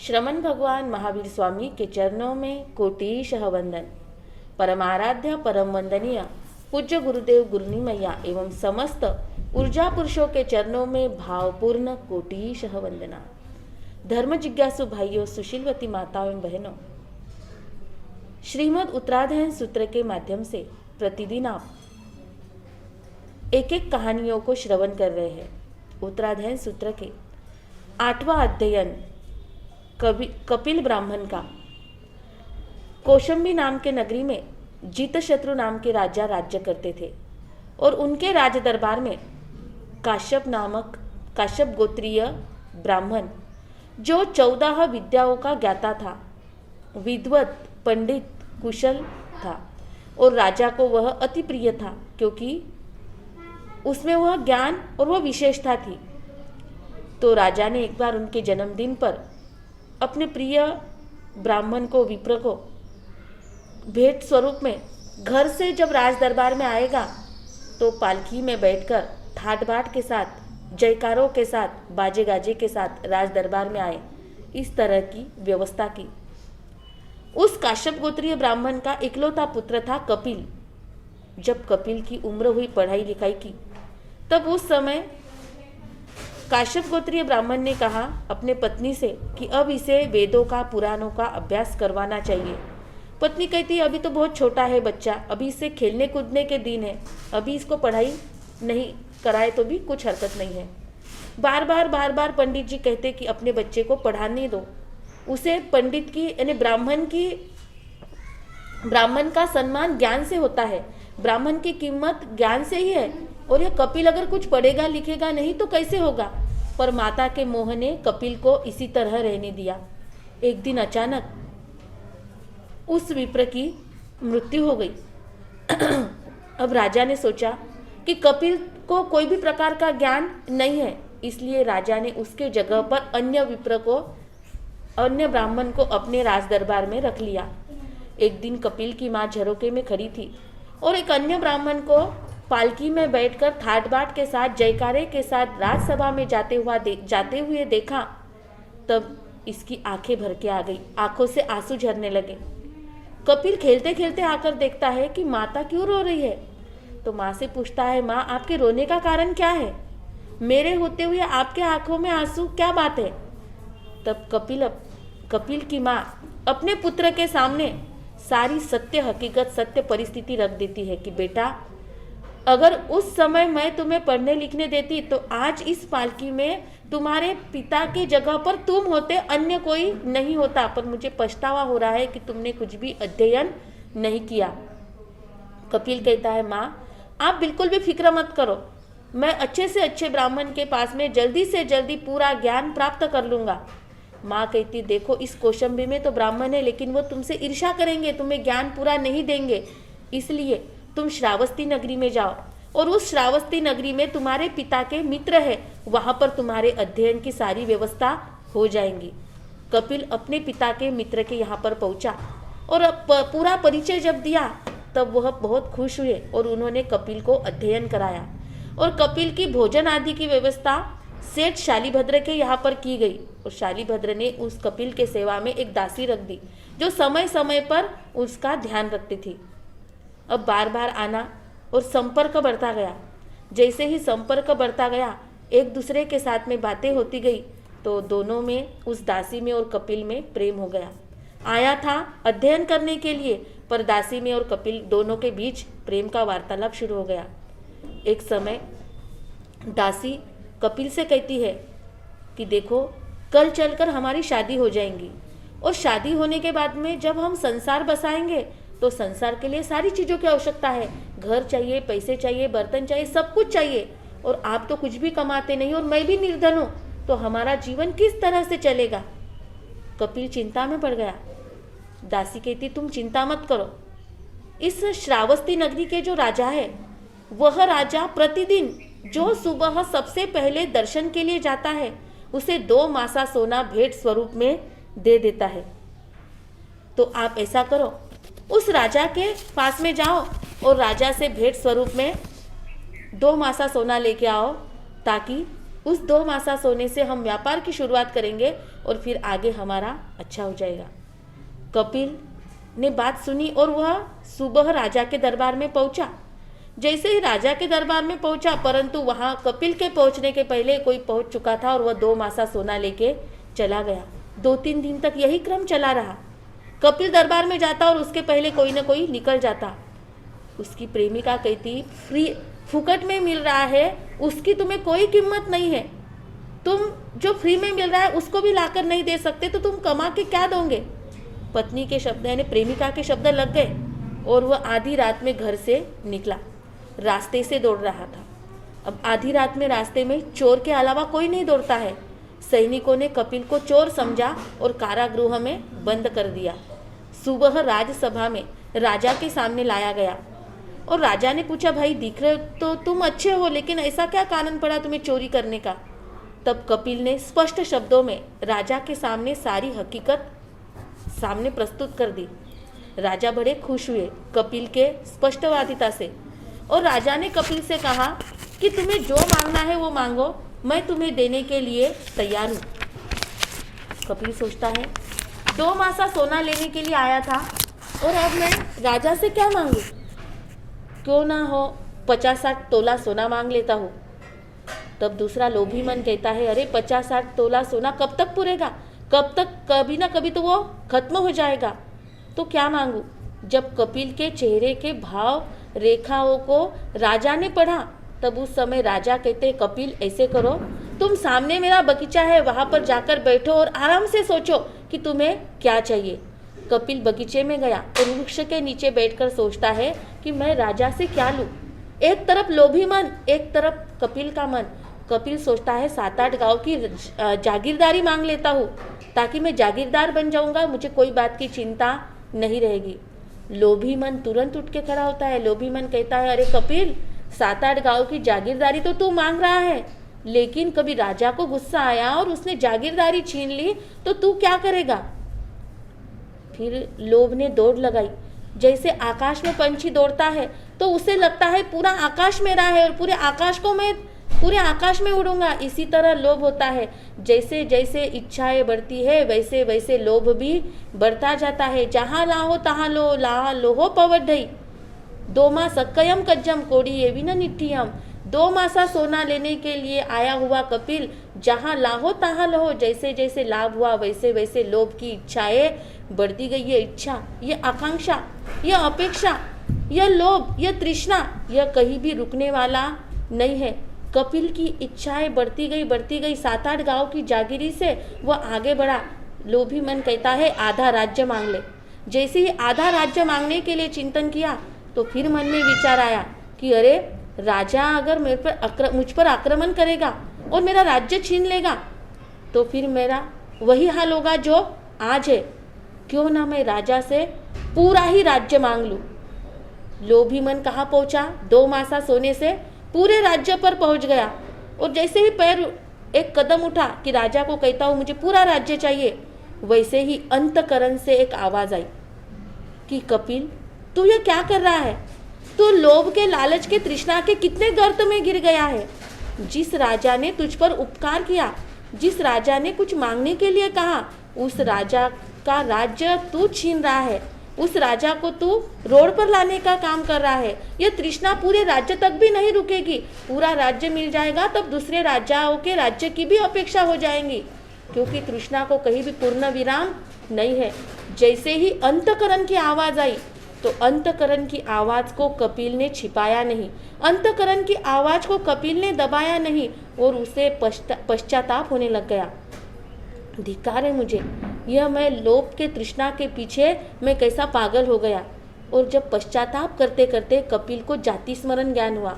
श्रमण भगवान महावीर स्वामी के चरणों में कोटिशः वंदन। परमाराध्य परम वंदनीय पूज्य गुरुदेव गुरुनी मैया एवं समस्त ऊर्जा पुरुषों के चरणों में भावपूर्ण कोटिशः वंदना। धर्म जिज्ञासु भाइयों, सुशीलवती माताओं एवं बहनों, श्रीमद् उत्तराध्ययन सूत्र के माध्यम से प्रतिदिन आप एक एक कहानियों को श्रवण कर रहे हैं। उत्तराध्ययन सूत्र के 8वां अध्ययन कपिल ब्राह्मण का। कौशंबी नाम के नगरी में जीतशत्रु नाम के राजा राज्य करते थे और उनके राज दरबार में काश्यप गोत्रीय ब्राह्मण जो 14 विद्याओं का ज्ञाता था, विद्वत, पंडित, कुशल था और राजा को वह अति प्रिय था क्योंकि उसमें वह ज्ञान और वह विशेषता थी। तो राजा ने एक बार उनके जन्मदिन पर अपने प्रिय ब्राह्मण को, विप्र को भेंट स्वरूप में घर से जब राज दरबार में आएगा तो पालकी में बैठकर ठाट बाट के साथ, जयकारों के साथ, बाजे गाजे के साथ राज दरबार में आए, इस तरह की व्यवस्था की। उस काश्यप गोत्रीय ब्राह्मण का इकलौता पुत्र था कपिल। जब कपिल की उम्र हुई पढ़ाई लिखाई की, तब उस समय काश्यप गोत्रीय ब्राह्मण ने कहा अपने पत्नी से कि अब इसे वेदों का, पुराणों का अभ्यास करवाना चाहिए। पत्नी कहती है अभी तो बहुत छोटा है बच्चा, अभी इसे खेलने कूदने के दिन है, अभी इसको पढ़ाई नहीं कराए तो भी कुछ हरकत नहीं है। बार बार पंडित जी कहते कि अपने बच्चे को पढ़ाने दो, उसे पंडित की यानी ब्राह्मण का सम्मान ज्ञान से होता है, ब्राह्मण की कीमत ज्ञान से ही है। और यह कपिल अगर कुछ पढ़ेगा लिखेगा नहीं तो कैसे होगा। पर माता के मोह ने कपिल को इसी तरह रहने दिया। एक दिन अचानक उस विप्र की मृत्यु हो गई। अब राजा ने सोचा कि कपिल को कोई भी प्रकार का ज्ञान नहीं है, इसलिए राजा ने उसके जगह पर अन्य ब्राह्मण को अपने राज दरबार में रख लिया। एक दिन कपिल की माँ झरोके में खड़ी थी और एक अन्य ब्राह्मण को पालकी में बैठकर ठाट बाट के साथ, जयकारे के साथ राजसभा में जाते हुए देखा। तब इसकी आंखें भर के आ गई, आंखों से आंसू झरने लगे। कपिल खेलते खेलते आकर देखता है कि माता क्यों रो रही है। तो माँ से पूछता है, माँ आपके रोने का कारण क्या है? मेरे होते हुए आपके आंखों में आंसू, क्या बात है? तब कपिल की माँ अपने पुत्र के सामने सारी सत्य हकीकत, सत्य परिस्थिति रख देती है कि बेटा, अगर उस समय मैं तुम्हें पढ़ने लिखने देती तो आज इस पालकी में तुम्हारे पिता के जगह पर तुम होते, अन्य कोई नहीं होता। पर मुझे पछतावा हो रहा है कि तुमने कुछ भी अध्ययन नहीं किया। कपिल कहता है, माँ आप बिल्कुल भी फिक्र मत करो, मैं अच्छे से अच्छे ब्राह्मण के पास में जल्दी से जल्दी पूरा ज्ञान प्राप्त कर लूँगा। माँ कहती, देखो इस कौशंबी में तो ब्राह्मण है, लेकिन वो तुमसे ईर्ष्या करेंगे, तुम्हें ज्ञान पूरा नहीं देंगे, इसलिए तुम श्रावस्ती नगरी में जाओ और उस श्रावस्ती नगरी में तुम्हारे पिता के मित्र है, वहां पर तुम्हारे अध्ययन की सारी व्यवस्था हो जाएंगी। कपिल अपने पिता के मित्र के यहाँ पर पहुंचा और पूरा परिचय जब दिया तब वह बहुत खुश हुए और उन्होंने कपिल को अध्ययन कराया। और कपिल की भोजन आदि की व्यवस्था सेठ शालीभद्र के यहाँ पर की गई और शालीभद्र ने उस कपिल के सेवा में एक दासी रख दी जो समय समय पर उसका ध्यान रखती थी। अब बार बार आना और संपर्क बढ़ता गया। जैसे ही संपर्क बढ़ता गया, एक दूसरे के साथ में बातें होती गई, तो दोनों में, उस दासी में और कपिल में प्रेम हो गया। आया था अध्ययन करने के लिए, पर दासी में और कपिल दोनों के बीच प्रेम का वार्तालाप शुरू हो गया। एक समय दासी कपिल से कहती है कि देखो, कल चलकर हमारी शादी हो जाएगी और शादी होने के बाद में जब हम संसार बसाएंगे तो संसार के लिए सारी चीज़ों की आवश्यकता है, घर चाहिए, पैसे चाहिए, बर्तन चाहिए, सब कुछ चाहिए। और आप तो कुछ भी कमाते नहीं और मैं भी निर्धन हूँ, तो हमारा जीवन किस तरह से चलेगा? कपिल चिंता में पड़ गया। दासी कहती, तुम चिंता मत करो, इस श्रावस्ती नगरी के जो राजा है, वह राजा प्रतिदिन जो सुबह सबसे पहले दर्शन के लिए जाता है उसे 2 मासा सोना भेंट स्वरूप में दे देता है। तो आप ऐसा करो, उस राजा के पास में जाओ और राजा से भेंट स्वरूप में 2 मासा सोना लेके आओ, ताकि उस 2 मासा सोने से हम व्यापार की शुरुआत करेंगे और फिर आगे हमारा अच्छा हो जाएगा। कपिल ने बात सुनी और वह सुबह राजा के दरबार में पहुंचा। जैसे ही राजा के दरबार में पहुंचा, परंतु वहां कपिल के पहुंचने के पहले कोई पहुंच चुका था और वह 2 मासा सोना लेके चला गया। 2-3 दिन तक यही क्रम चला रहा। कपिल दरबार में जाता और उसके पहले कोई ना कोई निकल जाता। उसकी प्रेमिका कहती, फ्री फुकट में मिल रहा है, उसकी तुम्हें कोई कीमत नहीं है। तुम जो फ्री में मिल रहा है उसको भी लाकर नहीं दे सकते तो तुम कमा के क्या दोगे। पत्नी के शब्द यानी प्रेमिका के शब्द लग गए और वह आधी रात में घर से निकला। रास्ते से दौड़ रहा था। अब आधी रात में रास्ते में चोर के अलावा कोई नहीं दौड़ता है। सैनिकों ने कपिल को चोर समझा और कारागृह में बंद कर दिया। सुबह राजसभा में राजा के सामने लाया गया और राजा ने पूछा, भाई दिख रहे तो तुम अच्छे हो, लेकिन ऐसा क्या कारण पड़ा तुम्हें चोरी करने का। तब कपिल ने स्पष्ट शब्दों में राजा के सामने सारी हकीकत सामने प्रस्तुत कर दी। राजा बड़े खुश हुए कपिल के स्पष्टवादिता से और राजा ने कपिल से कहा कि तुम्हें जो मांगना है वो मांगो, मैं तुम्हें देने के लिए तैयार हूँ। कपिल सोचता है, 2 मासा सोना लेने के लिए आया था और अब मैं राजा से क्या मांगू। क्यों ना हो 50-60 तोला सोना मांग लेता हूँ। तब दूसरा लोभी मन कहता है, अरे 50-60 तोला सोना कब तक पूरेगा, कब तक, कभी ना कभी तो वो खत्म हो जाएगा, तो क्या मांगू। जब कपिल के चेहरे के भाव रेखाओं को राजा ने पढ़ा तब उस समय राजा कहते, कपिल ऐसे करो, तुम सामने मेरा बगीचा है वहां पर जाकर बैठो और आराम से सोचो कि तुम्हें क्या चाहिए। कपिल बगीचे में गया और वृक्ष के नीचे बैठकर सोचता है कि मैं राजा से क्या लूं। एक तरफ लोभी मन, एक तरफ कपिल का मन। कपिल सोचता है 7-8 गांव की जागीरदारी मांग लेता हूँ ताकि मैं जागीरदार बन जाऊंगा, मुझे कोई बात की चिंता नहीं रहेगी। लोभी मन तुरंत उठ के खड़ा होता है। लोभी मन कहता है, अरे कपिल 7-8 गांव की जागीरदारी तो तू मांग रहा है, लेकिन कभी राजा को गुस्सा आया और उसने जागीरदारी छीन ली तो तू क्या करेगा। फिर लोभ ने दौड़ लगाई। जैसे आकाश में पंछी दौड़ता है तो उसे लगता है पूरा आकाश मेरा है और पूरे आकाश में उड़ूंगा। इसी तरह लोभ होता है। जैसे जैसे इच्छाएं बढ़ती है वैसे वैसे लोभ भी बढ़ता जाता है। जहाँ लाहो तहाँ लो, ला लोहो पवढ़ई। 2 मास सक्कयम कज्जम कोड़ी ये भी न निठियम। 2 मासा सोना लेने के लिए आया हुआ कपिल जहाँ लाहो तहाँ लहो, जैसे जैसे लाभ हुआ वैसे वैसे लोभ की इच्छाएं बढ़ती गई। ये इच्छा, ये आकांक्षा, यह अपेक्षा, यह लोभ, यह तृष्णा, यह कहीं भी रुकने वाला नहीं है। कपिल की इच्छाएं बढ़ती गई। 7-8 गांव की जागीरी से वह आगे बढ़ा। लोभी मन कहता है आधा राज्य मांग ले। जैसे ही आधा राज्य मांगने के लिए चिंतन किया तो फिर मन में विचार आया कि अरे राजा अगर मुझ पर आक्रमण करेगा और मेरा राज्य छीन लेगा तो फिर मेरा वही हाल होगा जो आज है। क्यों ना मैं राजा से पूरा ही राज्य मांग लूं। लोभी मन कहाँ पहुंचा, 2 मासा सोने से पूरे राज्य पर पहुंच गया और जैसे ही पैर एक कदम उठा कि राजा को कहता हूं मुझे पूरा राज्य चाहिए, वैसे ही अंतकरण से एक आवाज आई कि कपिल तू ये क्या कर रहा है, तू लोभ के लालच के तृष्णा के कितने गर्त में गिर गया है। जिस राजा ने तुझ पर उपकार किया, जिस राजा ने कुछ मांगने के लिए कहा, उस राजा का राज्य तू छीन रहा है। उस राजा को तू रोड पर लाने का काम कर रहा है। यह तृष्णा पूरे राज्य तक भी नहीं रुकेगी। पूरा राज्य मिल जाएगा तब दूसरे राजाओं के राज्य की भी अपेक्षा हो जाएंगी, क्योंकि तृष्णा को कहीं भी पूर्ण विराम नहीं है। जैसे ही अंतकरण की आवाज आई तो अंतकरण की आवाज को कपिल ने छिपाया नहीं, अंतकरण की आवाज को कपिल ने दबाया नहीं और उसे पश्चाताप होने लग गया। धिक्कार है मुझे, यह मैं लोभ के तृष्णा के पीछे मैं कैसा पागल हो गया। और जब पश्चाताप करते करते कपिल को जाति स्मरण ज्ञान हुआ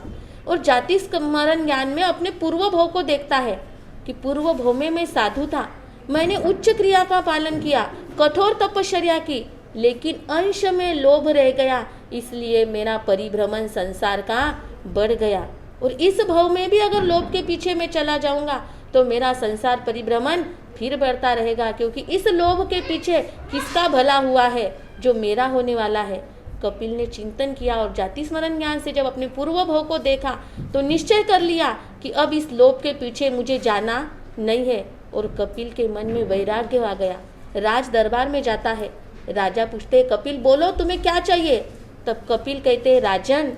और जाति स्मरण ज्ञान में अपने पूर्व भव को देखता है कि पूर्व भव में मैं साधु था, मैंने उच्च क्रिया का पालन किया, कठोर तपश्चर्या की, लेकिन अंश में लोभ रह गया, इसलिए मेरा परिभ्रमण संसार का बढ़ गया। और इस भव में भी अगर लोभ के पीछे मैं चला जाऊंगा तो मेरा संसार परिभ्रमण फिर बढ़ता रहेगा, क्योंकि इस लोभ के पीछे किसका भला हुआ है, जो मेरा होने वाला है। कपिल ने चिंतन किया और जाति स्मरण ज्ञान से जब अपने पूर्व भव को देखा तो निश्चय कर लिया कि अब इस लोभ के पीछे मुझे जाना नहीं है। और कपिल के मन में वैराग्य आ गया। राज दरबार में जाता है। राजा पूछते, कपिल बोलो तुम्हें क्या चाहिए? तब कपिल कहते, राजन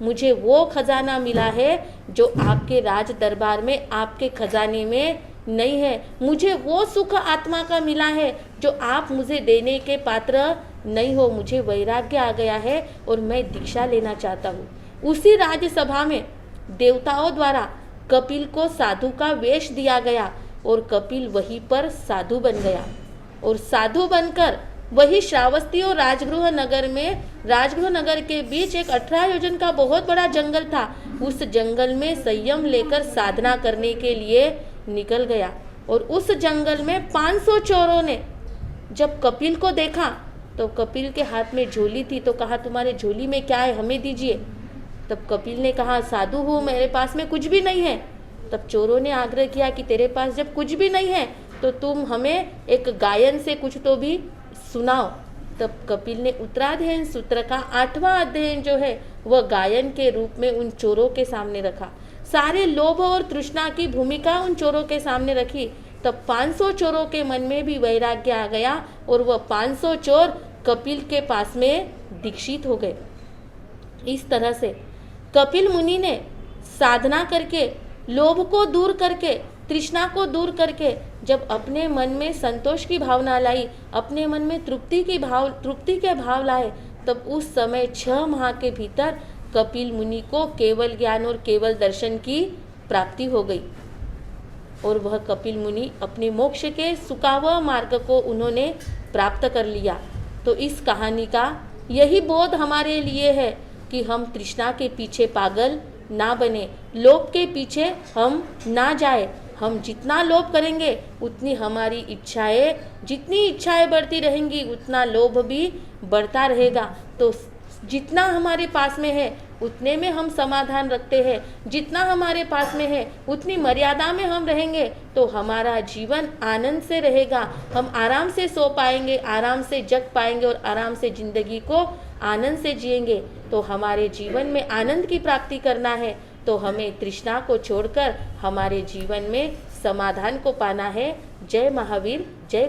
मुझे वो खजाना मिला है जो आपके राज दरबार में आपके खजाने में नहीं है। मुझे वो सुख आत्मा का मिला है जो आप मुझे देने के पात्र नहीं हो। मुझे वैराग्य आ गया है और मैं दीक्षा लेना चाहता हूँ। उसी राज्यसभा में देवताओं द्वारा कपिल को साधु का वेश दिया गया और कपिल वहीं पर साधु बन गया। और साधु बनकर वही श्रावस्ती और राजगृह नगर के बीच एक 18 योजन का बहुत बड़ा जंगल था। उस जंगल में संयम लेकर साधना करने के लिए निकल गया। और उस जंगल में 500 चोरों ने जब कपिल को देखा तो कपिल के हाथ में झोली थी, तो कहा तुम्हारे झोली में क्या है, हमें दीजिए। तब कपिल ने कहा, साधु हूँ, मेरे पास में कुछ भी नहीं है। तब चोरों ने आग्रह किया कि तेरे पास जब कुछ भी नहीं है तो तुम हमें एक गायन से कुछ तो भी सुनाओ। तब कपिल ने उत्तराध्ययन सूत्र का 8वां अध्ययन जो है वह गायन के रूप में उन चोरों के सामने रखा। सारे लोभ और तृष्णा की भूमिका उन चोरों के सामने रखी। तब 500 चोरों के मन में भी वैराग्य आ गया और वह 500 चोर कपिल के पास में दीक्षित हो गए। इस तरह से कपिल मुनि ने साधना करके, लोभ को दूर करके, तृष्णा को दूर करके जब अपने मन में संतोष की भावना लाई, अपने मन में तृप्ति के भाव लाए, तब उस समय 6 माह के भीतर कपिल मुनि को केवल ज्ञान और केवल दर्शन की प्राप्ति हो गई। और वह कपिल मुनि अपने मोक्ष के सुकावह मार्ग को उन्होंने प्राप्त कर लिया। तो इस कहानी का यही बोध हमारे लिए है कि हम तृष्णा के पीछे पागल ना बने, लोभ के पीछे हम ना जाए। हम जितना लोभ करेंगे उतनी हमारी इच्छाएं, जितनी इच्छाएं बढ़ती रहेंगी उतना लोभ भी बढ़ता रहेगा। तो जितना हमारे पास में है उतने में हम समाधान रखते हैं, जितना हमारे पास में है उतनी मर्यादा में हम रहेंगे तो हमारा जीवन आनंद से रहेगा। हम आराम से सो पाएंगे, आराम से जग पाएंगे और आराम से जिंदगी को आनंद से जिएंगे। तो हमारे जीवन में आनंद की प्राप्ति करना है तो हमें तृष्णा को छोड़कर हमारे जीवन में समाधान को पाना है। जय महावीर, जय